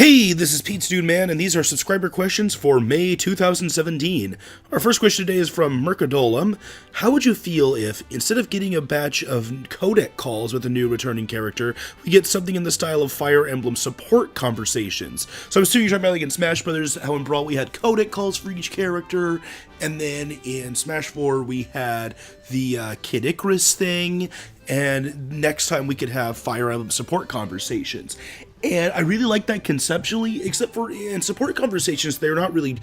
Hey, this is Pete's Dude Man, and these are subscriber questions for May 2017. Our first question today is from Mercadolum. How would you feel if, instead of getting a batch of codec calls with a new returning character, we get something in the style of Fire Emblem support conversations? So I'm assuming you're talking about like in Smash Brothers, how in Brawl we had codec calls for each character, and then in Smash 4 we had the Kid Icarus thing, and next time we could have Fire Emblem support conversations. And I really like that conceptually, except for in support conversations, they're not really,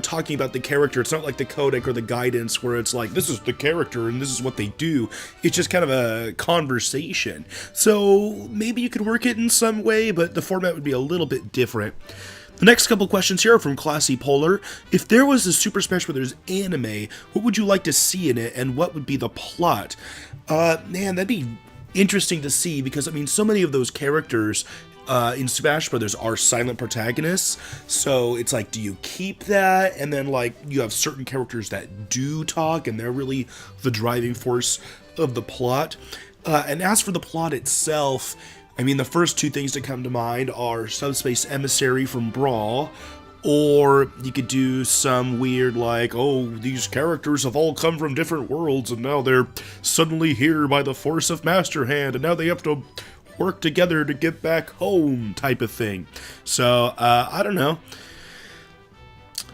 talking about the character. It's not like the codec or the guidance where it's like, this is the character and this is what they do. It's just kind of a conversation. So maybe you could work it in some way, but the format would be a little bit different. The next couple questions here are from Classy Polar. If there was a Super Smash Bros. Anime, what would you like to see in it, and what would be the plot? Man, that'd be interesting to see, because, so many of those characters in Smash Brothers are silent protagonists, so it's like, do you keep that? And then, you have certain characters that do talk, and they're really the driving force of the plot. And as for the plot itself, the first two things that come to mind are Subspace Emissary from Brawl, or you could do some weird these characters have all come from different worlds and now they're suddenly here by the force of Master Hand and now they have to work together to get back home type of thing. So, I don't know.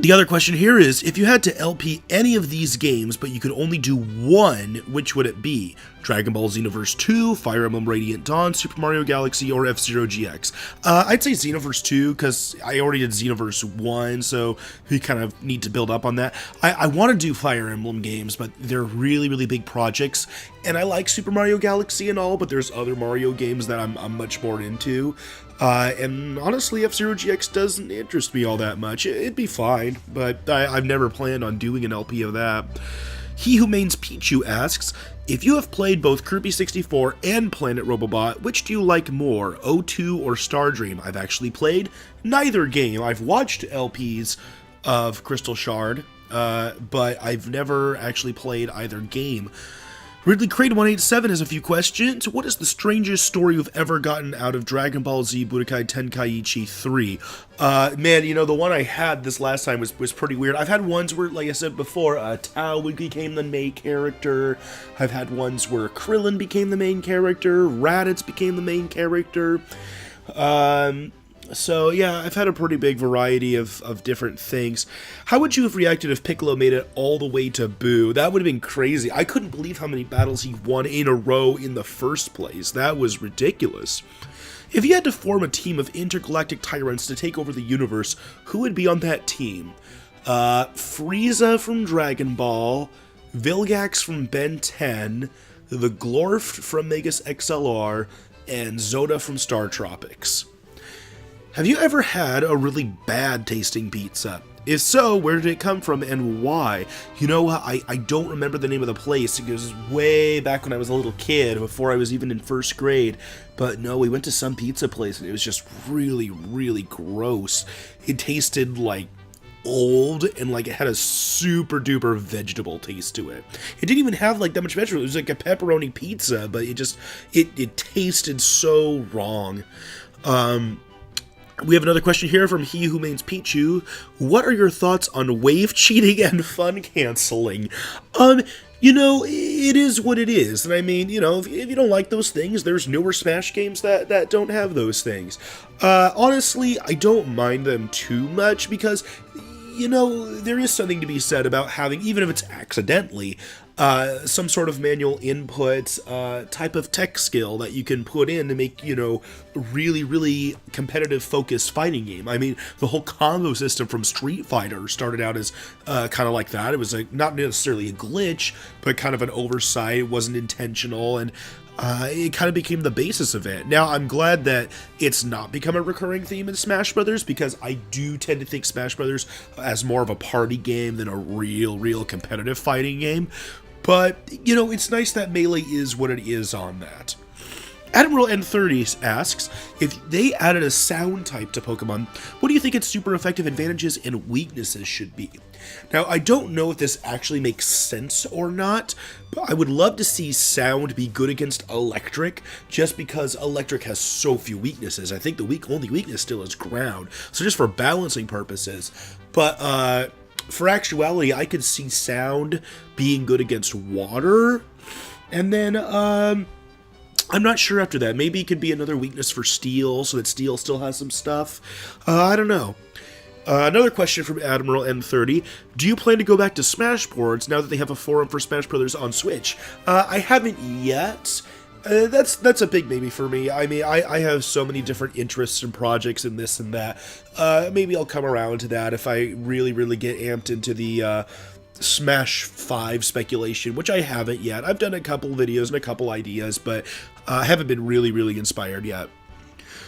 The other question here is, if you had to LP any of these games, but you could only do one, which would it be? Dragon Ball Xenoverse 2, Fire Emblem Radiant Dawn, Super Mario Galaxy, or F-Zero GX? I'd say Xenoverse 2, because I already did Xenoverse 1, so we kind of need to build up on that. I want to do Fire Emblem games, but they're really, really big projects, and I like Super Mario Galaxy and all, but there's other Mario games that I'm much more into. And honestly, F-Zero GX doesn't interest me all that much. It'd be fine, but I've never planned on doing an LP of that. He Who Mains Pichu asks, if you have played both Kirby 64 and Planet Robobot, which do you like more, O2 or Star Dream? I've actually played neither game. I've watched LPs of Crystal Shard, but I've never actually played either game. Ridley Crate 187 has a few questions. What is the strangest story you've ever gotten out of Dragon Ball Z Budokai Tenkaichi 3? Man, the one I had this last time was pretty weird. I've had ones where, like I said before, Tao became the main character. I've had ones where Krillin became the main character. Raditz became the main character. So yeah, I've had a pretty big variety of different things. How would you have reacted if Piccolo made it all the way to Boo? That would have been crazy. I couldn't believe how many battles he won in a row in the first place. That was ridiculous. If you had to form a team of intergalactic tyrants to take over the universe, who would be on that team? Frieza from Dragon Ball, Vilgax from Ben 10, the Glorf from Megas XLR, and Zoda from Star Tropics. Have you ever had a really bad tasting pizza? If so, where did it come from and why? I don't remember the name of the place. It goes way back when I was a little kid, before I was even in first grade. But no, we went to some pizza place and it was just really, really gross. It tasted like old and it had a super duper vegetable taste to it. It didn't even have that much vegetable. It was like a pepperoni pizza, but it tasted so wrong. We have another question here from He Who Mains Pichu. What are your thoughts on wave cheating and fun canceling? It is what it is. And if you don't like those things, there's newer Smash games that don't have those things. Honestly, I don't mind them too much because, there is something to be said about having, even if it's accidentally, some sort of manual input type of tech skill that you can put in to make, really, really competitive focused fighting game. The whole combo system from Street Fighter started out as kind of like that. It was not necessarily a glitch, but kind of an oversight. It wasn't intentional, and it kind of became the basis of it. Now, I'm glad that it's not become a recurring theme in Smash Brothers, because I do tend to think Smash Brothers as more of a party game than a real competitive fighting game. But, it's nice that Melee is what it is on that. Admiral N30 asks, if they added a sound type to Pokemon, what do you think its super effective advantages and weaknesses should be? Now, I don't know if this actually makes sense or not, but I would love to see sound be good against electric, just because electric has so few weaknesses. I think the only weakness still is ground, so just for balancing purposes. But for actuality, I could see sound being good against water, and then I'm not sure after that. Maybe it could be another weakness for steel, so that steel still has some stuff. I don't know. Another question from Admiral N30. Do you plan to go back to Smash Boards now that they have a forum for Smash Brothers on Switch? I haven't yet. That's a big maybe for me. I mean, I have so many different interests and projects and this and that. Maybe I'll come around to that if I really get amped into the Smash 5 speculation, which I haven't yet. I've done a couple videos and a couple ideas, but I haven't been really inspired yet.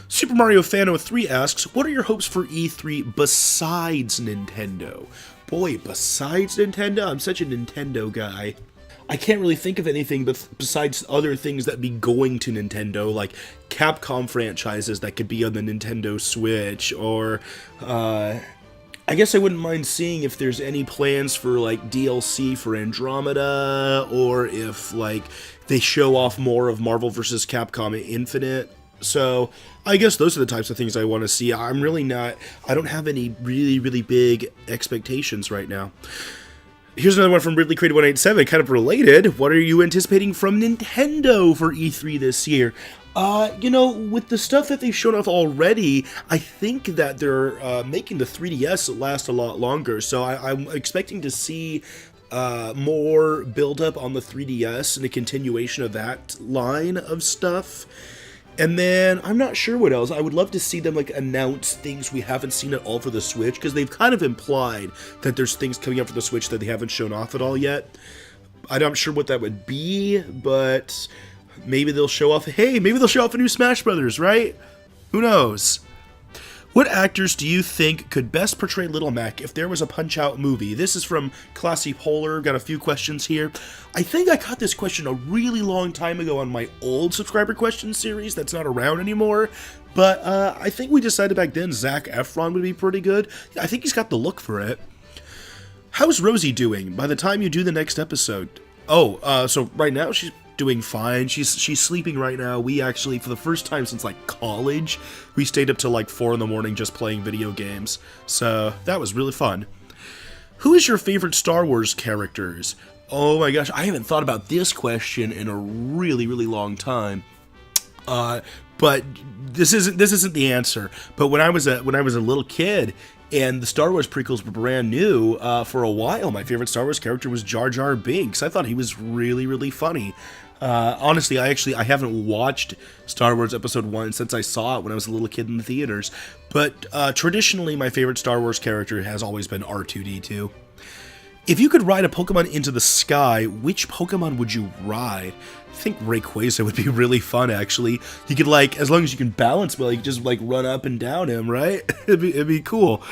Super Mario Fano 3 asks, what are your hopes for E3 besides Nintendo? Boy, besides Nintendo? I'm such a Nintendo guy. I can't really think of anything besides other things that be going to Nintendo, like Capcom franchises that could be on the Nintendo Switch, or I guess I wouldn't mind seeing if there's any plans for like DLC for Andromeda, or if like they show off more of Marvel vs. Capcom Infinite. So I guess those are the types of things I want to see. I don't have any really big expectations right now. Here's another one from Ridley Created 187, kind of related. What are you anticipating from Nintendo for E3 this year? With the stuff that they've shown off already, I think that they're making the 3DS last a lot longer. So I'm expecting to see more build-up on the 3DS and a continuation of that line of stuff. And then, I'm not sure what else. I would love to see them, like, announce things we haven't seen at all for the Switch, because they've kind of implied that there's things coming up for the Switch that they haven't shown off at all yet. I'm not sure what that would be, but maybe they'll show off, hey, maybe they'll show off a new Smash Brothers, right? Who knows? What actors do you think could best portray Little Mac if there was a Punch-Out movie? This is from Classy Polar. Got a few questions here. I think I caught this question a really long time ago on my old subscriber questions series that's not around anymore. But I think we decided back then Zac Efron would be pretty good. I think he's got the look for it. How's Rosie doing by the time you do the next episode? So right now she's doing fine. She's sleeping right now. We actually, for the first time since like college, we stayed up till like 4 in the morning just playing video games. So that was really fun. Who is your favorite Star Wars characters? Oh my gosh, I haven't thought about this question in a really long time. But this isn't the answer. But when I was a little kid and the Star Wars prequels were brand new, for a while my favorite Star Wars character was Jar Jar Binks. I thought he was really funny. Honestly, I haven't watched Star Wars Episode 1 since I saw it when I was a little kid in the theaters. But traditionally, my favorite Star Wars character has always been R2-D2. If you could ride a Pokemon into the sky, which Pokemon would you ride? I think Rayquaza would be really fun, actually. You could, like, as long as you can balance well, you could just, like, run up and down him, right? It'd be cool.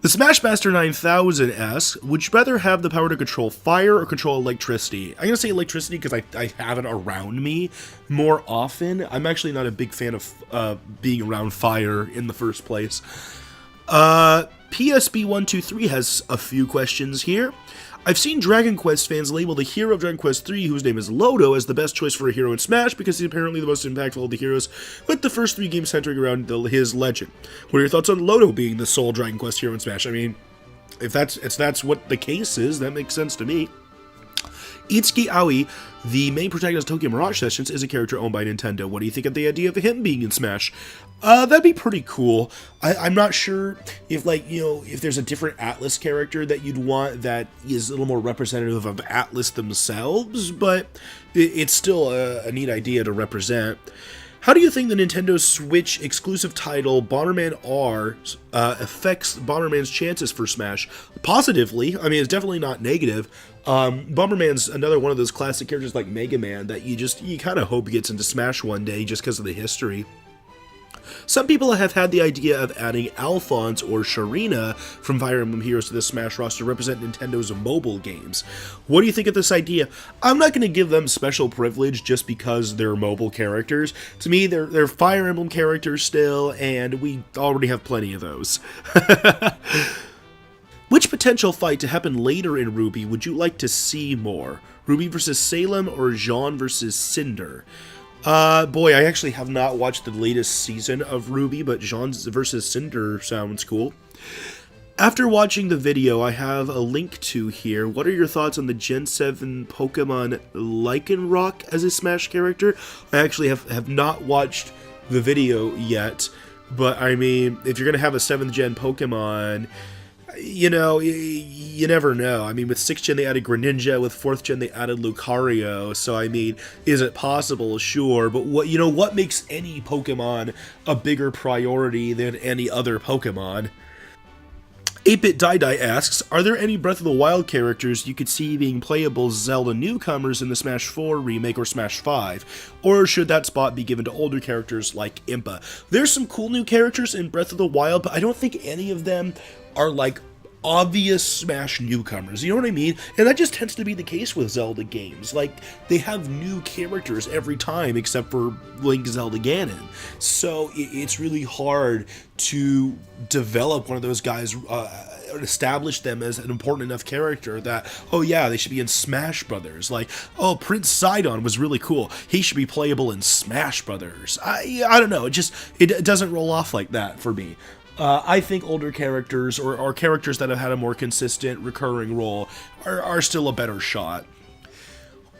The Smashmaster 9000 asks, would you rather have the power to control fire or control electricity? I'm going to say electricity because I have it around me more often. I'm actually not a big fan of being around fire in the first place. PSB123 has a few questions here. I've seen Dragon Quest fans label the hero of Dragon Quest III, whose name is Lodo, as the best choice for a hero in Smash because he's apparently the most impactful of the heroes, with the first 3 games centering around his legend. What are your thoughts on Lodo being the sole Dragon Quest hero in Smash? I mean, if that's what the case is, that makes sense to me. Itsuki Aoi, the main protagonist of Tokyo Mirage Sessions, is a character owned by Nintendo. What do you think of the idea of him being in Smash? That'd be pretty cool. I'm not sure if, like, if there's a different Atlas character that you'd want that is a little more representative of Atlas themselves, but it's still a neat idea to represent. How do you think the Nintendo Switch exclusive title Bomberman R affects Bomberman's chances for Smash? Positively. I mean, it's definitely not negative. Bomberman's another one of those classic characters like Mega Man that you kind of hope gets into Smash one day just because of the history. Some people have had the idea of adding Alphonse or Sharina from Fire Emblem Heroes to the Smash roster to represent Nintendo's mobile games. What do you think of this idea? I'm not going to give them special privilege just because they're mobile characters. To me, they're Fire Emblem characters still, and we already have plenty of those. Which potential fight to happen later in Ruby would you like to see more? Ruby versus Salem or Jean versus Cinder? Boy, I actually have not watched the latest season of Ruby, but Jean versus Cinder sounds cool. After watching the video I have a link to here, what are your thoughts on the Gen 7 Pokemon Lycanroc as a Smash character? I actually have not watched the video yet, but I mean, if you're going to have a 7th gen Pokemon, you know, you never know. I mean, with 6th gen they added Greninja, with 4th gen they added Lucario, so I mean, is it possible? Sure, but what makes any Pokemon a bigger priority than any other Pokemon? 8-Bit Dai asks, are there any Breath of the Wild characters you could see being playable Zelda newcomers in the Smash 4 remake or Smash 5? Or should that spot be given to older characters like Impa? There's some cool new characters in Breath of the Wild, but I don't think any of them are like obvious Smash newcomers, you know what I mean? And that just tends to be the case with Zelda games. Like, they have new characters every time except for Link, Zelda, Ganon. So it's really hard to develop one of those guys, establish them as an important enough character that, oh yeah, they should be in Smash Brothers. Like, oh, Prince Sidon was really cool, he should be playable in Smash Brothers. I don't know, it doesn't roll off like that for me. I think older characters, or characters that have had a more consistent, recurring role, are still a better shot.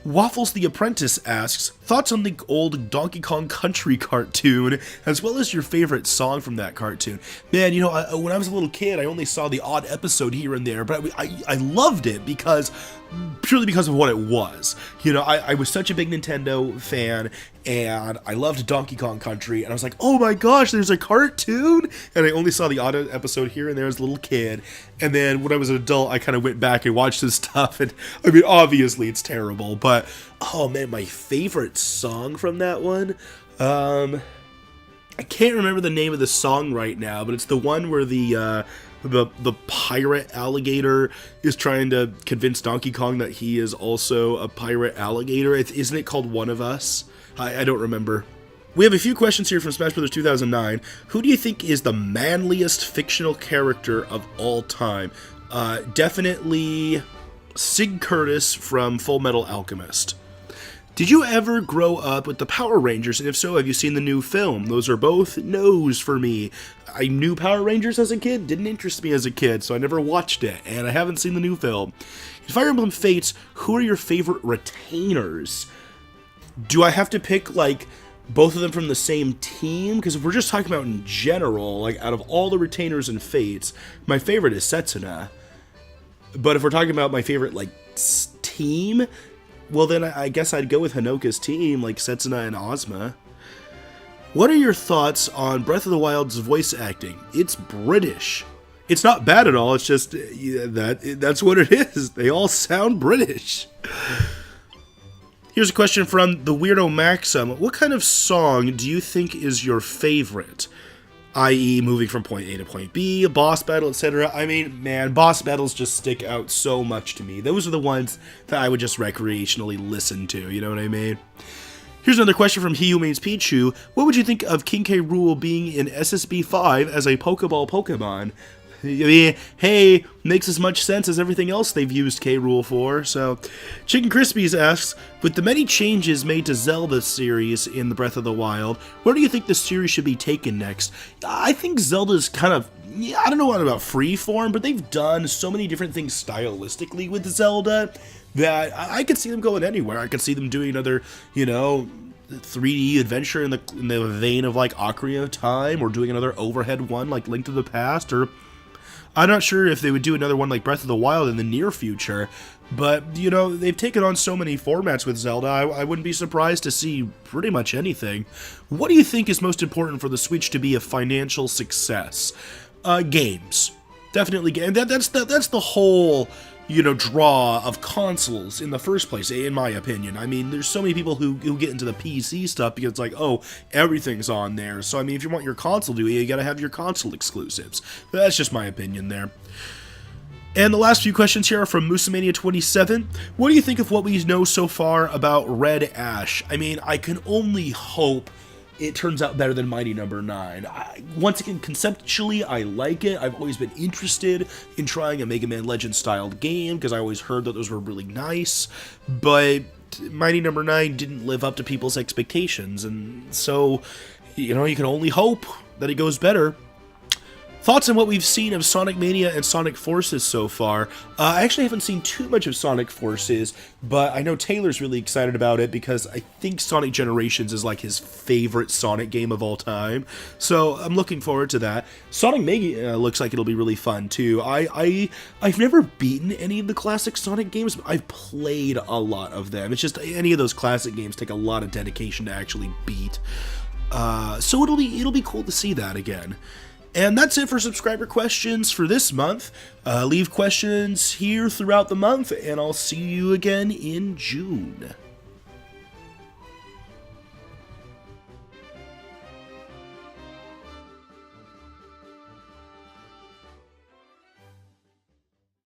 Waffles the Apprentice asks, thoughts on the old Donkey Kong Country cartoon, as well as your favorite song from that cartoon. Man, you know, when I was a little kid, I only saw the odd episode here and there, but I loved it purely because of what it was. You know, I was such a big Nintendo fan, and I loved Donkey Kong Country, and I was like, oh my gosh, there's a cartoon? And I only saw the odd episode here and there as a little kid, and then when I was an adult, I kind of went back and watched this stuff, and I mean, obviously it's terrible, but, oh man, my favorite song from that one, I can't remember the name of the song right now, but it's the one where the pirate alligator is trying to convince Donkey Kong that he is also a pirate alligator. Isn't it called One of Us? I don't remember. We have a few questions here from Smash Bros. 2009. Who do you think is the manliest fictional character of all time? Definitely Sig Curtis from Full Metal Alchemist. Did you ever grow up with the Power Rangers, and if so, have you seen the new film? Those are both no's for me. I knew Power Rangers as a kid, didn't interest me as a kid, so I never watched it, and I haven't seen the new film. In Fire Emblem Fates, who are your favorite retainers? Do I have to pick, like, both of them from the same team? Because if we're just talking about in general, like, out of all the retainers in Fates, my favorite is Setsuna. But if we're talking about my favorite, like, team, well then I guess I'd go with Hanoka's team, like Setsuna and Ozma. What are your thoughts on Breath of the Wild's voice acting? It's British. It's not bad at all, it's just, that's what it is. They all sound British. Here's a question from the Weirdo Maxim. What kind of song do you think is your favorite? I.e. moving from point A to point B, boss battle, etc. I mean, man, boss battles just stick out so much to me. Those are the ones that I would just recreationally listen to, you know what I mean? Here's another question from He Who Means Pichu. What would you think of King K. Rool being in SSB 5 as a Pokeball Pokemon? I mean, hey, makes as much sense as everything else they've used K. Rool for. So, Chicken Crispies asks, with the many changes made to Zelda series in the Breath of the Wild, where do you think the series should be taken next? I think Zelda's kind of, I don't know what about freeform, but they've done so many different things stylistically with Zelda that I could see them going anywhere. I could see them doing another, 3D adventure in the vein of like Ocarina of Time, or doing another overhead one like Link to the Past, or I'm not sure if they would do another one like Breath of the Wild in the near future, but, they've taken on so many formats with Zelda, I wouldn't be surprised to see pretty much anything. What do you think is most important for the Switch to be a financial success? Games. Definitely games. That's the whole, draw of consoles in the first place, in my opinion. I mean, there's so many people who get into the PC stuff because it's like, oh, everything's on there. So, I mean, if you want your console to, you gotta have your console exclusives. But that's just my opinion there. And the last few questions here are from Musamania27. What do you think of what we know so far about Red Ash? I mean, I can only hope it turns out better than Mighty Number 9. Once again, conceptually, I like it. I've always been interested in trying a Mega Man Legends-styled game, because I always heard that those were really nice, but Mighty Number 9 didn't live up to people's expectations, and so, you can only hope that it goes better. Thoughts on what we've seen of Sonic Mania and Sonic Forces so far? I actually haven't seen too much of Sonic Forces, but I know Taylor's really excited about it because I think Sonic Generations is like his favorite Sonic game of all time. So I'm looking forward to that. Sonic Mania looks like it'll be really fun too. I've never beaten any of the classic Sonic games, but I've played a lot of them. It's just any of those classic games take a lot of dedication to actually beat. So it'll be cool to see that again. And that's it for subscriber questions for this month. Leave questions here throughout the month, and I'll see you again in June.